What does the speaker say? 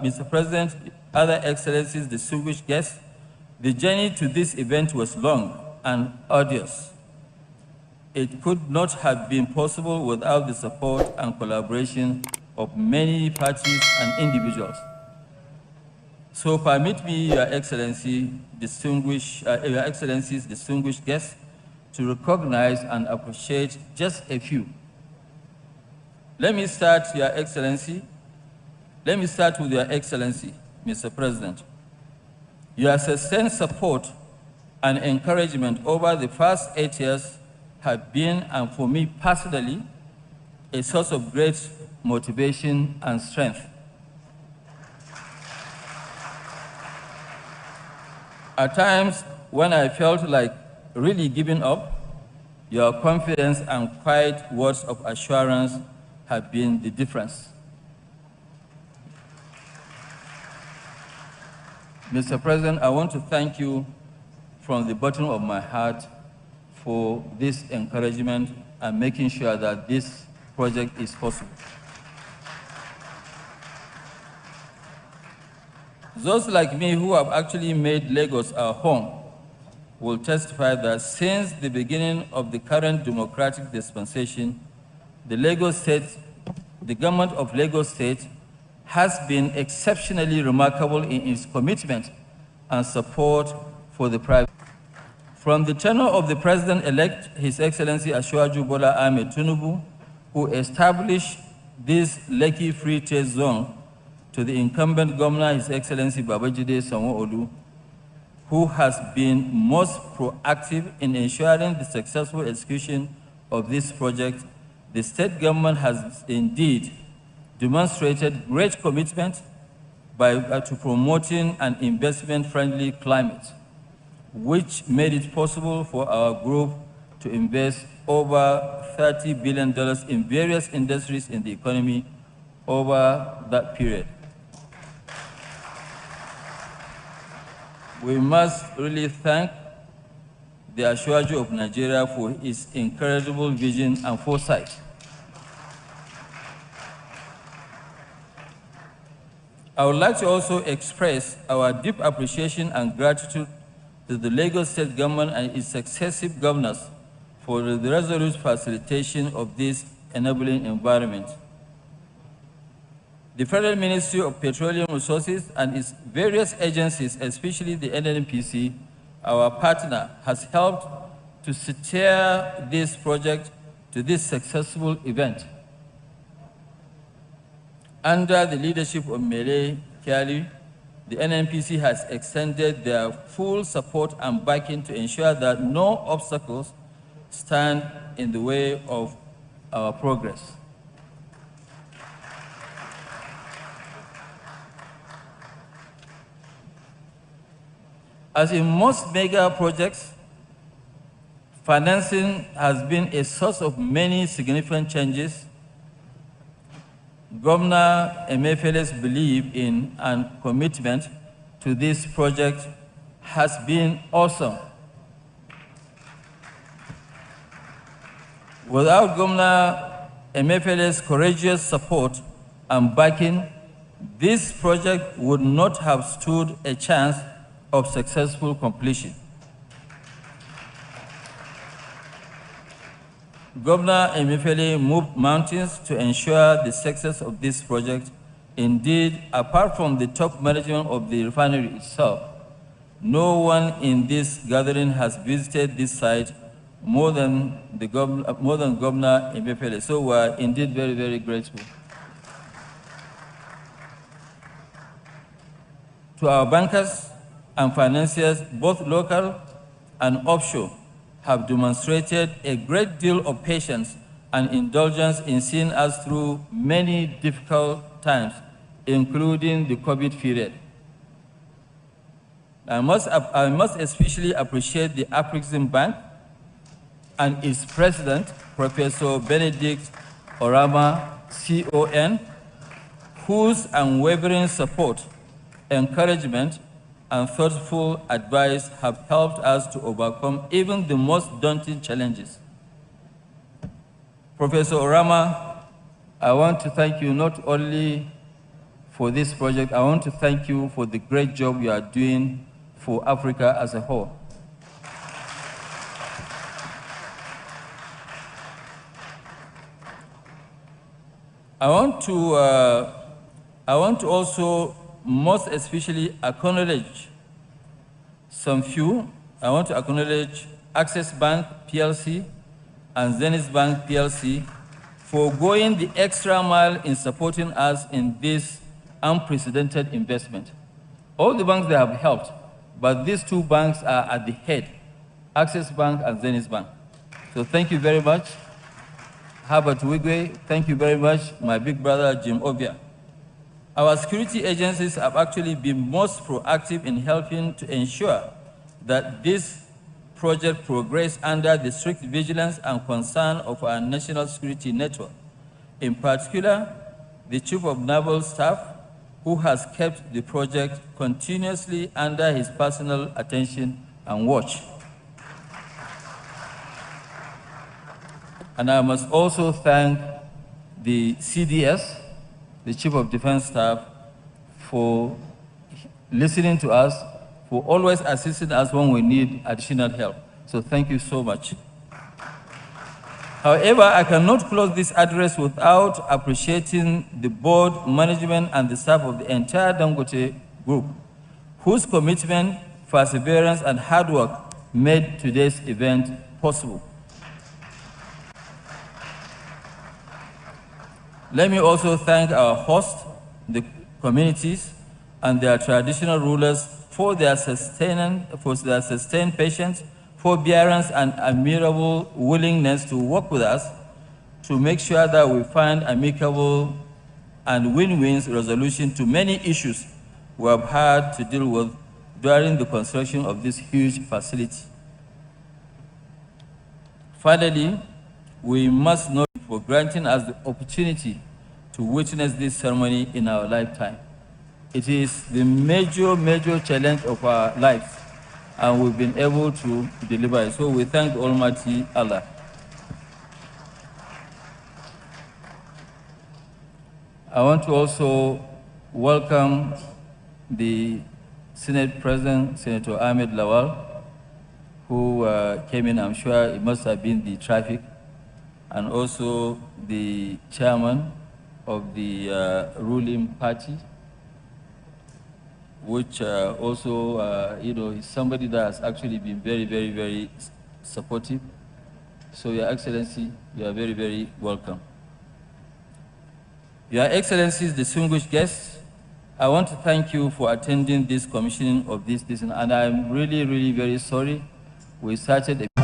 Mr. President, other excellencies, distinguished guests, the journey to this event was long and arduous. It could not have been possible without the support and collaboration of many parties and individuals. So permit me, Your Excellencies, distinguished guests, to recognize and appreciate just a few. Let me start with Your Excellency, Mr. President. Your sustained support and encouragement over the past 8 years have been, and for me personally, a source of great motivation and strength. At times, when I felt like really giving up, your confidence and quiet words of assurance have been the difference. Mr. President, I want to thank you from the bottom of my heart for this encouragement and making sure that this project is possible. Those like me who have actually made Lagos our home will testify that since the beginning of the current democratic dispensation, the government of Lagos State has been exceptionally remarkable in its commitment and support for the private. From the tenure of the President-elect, His Excellency Asiwaju Bola Ahmed Tinubu, who established this Lekki Free Trade Zone, to the incumbent governor, His Excellency Babajide Sanwo-Olu, who has been most proactive in ensuring the successful execution of this project, the state government has indeed demonstrated great commitment to promoting an investment-friendly climate, which made it possible for our group to invest over $30 billion in various industries in the economy over that period. We must really thank the Asiwaju of Nigeria for his incredible vision and foresight. I would like to also express our deep appreciation and gratitude to the Lagos State government and its successive governors for the resolute facilitation of this enabling environment. The Federal Ministry of Petroleum Resources and its various agencies, especially the NNPC, our partner, has helped to steer this project to this successful event. Under the leadership of Mele Kyari, the NNPC has extended their full support and backing to ensure that no obstacles stand in the way of our progress. As in most mega projects, financing has been a source of many significant changes. Governor Emefiele's belief in and commitment to this project has been awesome. Without Governor Emefiele's courageous support and backing, this project would not have stood a chance of successful completion. Governor Emefiele moved mountains to ensure the success of this project. Indeed, apart from the top management of the refinery itself, no one in this gathering has visited this site more than Governor Emefiele. So we are indeed very, very grateful. To our bankers and financiers, both local and offshore, have demonstrated a great deal of patience and indulgence in seeing us through many difficult times, including the COVID period. I must especially appreciate the Afrexim Bank and its president, Professor Benedict Orama, CON, whose unwavering support, encouragement, and thoughtful advice have helped us to overcome even the most daunting challenges. Professor Orama, I want to thank you not only for this project. I want to thank you for the great job you are doing for Africa as a whole. I want to also most especially acknowledge some few. I want to acknowledge Access Bank PLC and Zenith Bank PLC for going the extra mile in supporting us in this unprecedented investment. All the banks they have helped, but these two banks are at the head, Access Bank and Zenith Bank. So thank you very much. Herbert Wigwe, thank you very much. My big brother, Jim Ovia. Our security agencies have actually been most proactive in helping to ensure that this project progress under the strict vigilance and concern of our national security network. In particular, the Chief of Naval Staff, who has kept the project continuously under his personal attention and watch. And I must also thank the CDS, the Chief of Defense Staff, for listening to us, for always assisting us when we need additional help. So thank you so much. However, I cannot close this address without appreciating the board, management, and the staff of the entire Dangote Group, whose commitment, perseverance, and hard work made today's event possible. Let me also thank our hosts, the communities, and their traditional rulers for their sustained patience, forbearance, and admirable willingness to work with us to make sure that we find amicable and win-win resolution to many issues we have had to deal with during the construction of this huge facility. Finally, we must not for granting us the opportunity to witness this ceremony in our lifetime. It is the major challenge of our lives, and we've been able to deliver it. So we thank Almighty Allah. I want to also welcome the Senate President, Senator Ahmed Lawal, who came in. I'm sure it must have been the traffic, and also the chairman of the ruling party, which also, is somebody that has actually been very supportive. So, Your Excellency, you are very welcome. Your Excellencies, distinguished guests, I want to thank you for attending this commissioning of this, and I'm really very sorry we started a